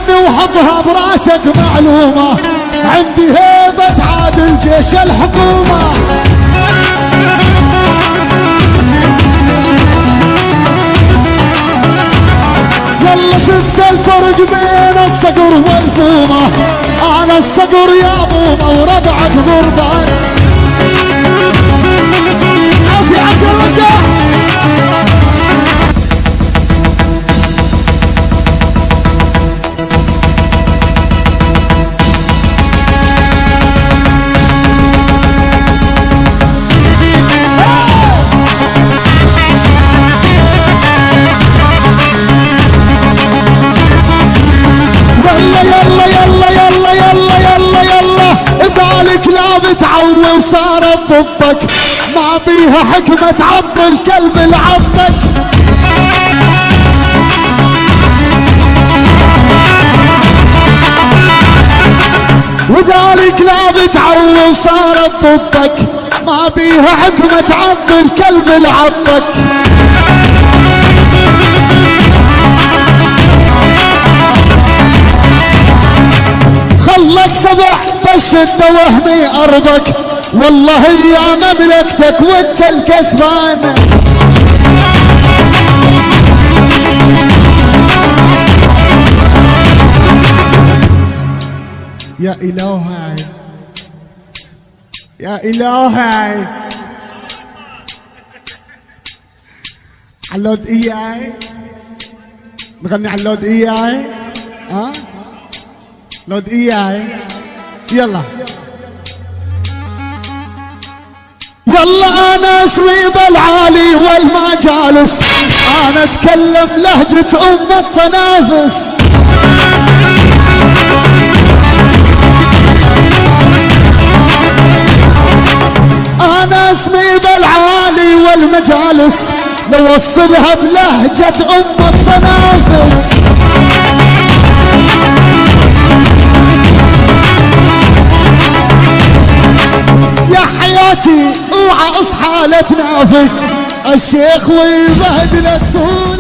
اسمعني وحطها براسك معلومة، عندي هيبة عادل جيش الحكومة. والله شفت الفرق بين الصقر والبومة، انا الصقر يا بومة وربعك غربان. عافية عافية الرجال. تعود وصارت ضدك، ما بيها حكمة تعض الكلب العضك. وذلك لا بتعود وصارت ضدك، ما بيها حكمة تعض الكلب العضك. خلك سبع بالشدة وهمي أرضك، والله يا مملكتك وانت الكسبان. يا إلهي يا إلهي علود إياي، نغني علود إياي. لود إياي يلا يلا. انا اسمي بالعالي والمجالس، انا اتكلم لهجة التنافس. انا اسمي بالعالي والمجالس، لو وصلها بلهجة التنافس. يا حياتي اوعى اصحى لا تنافس الشيخ ويبهدلك طول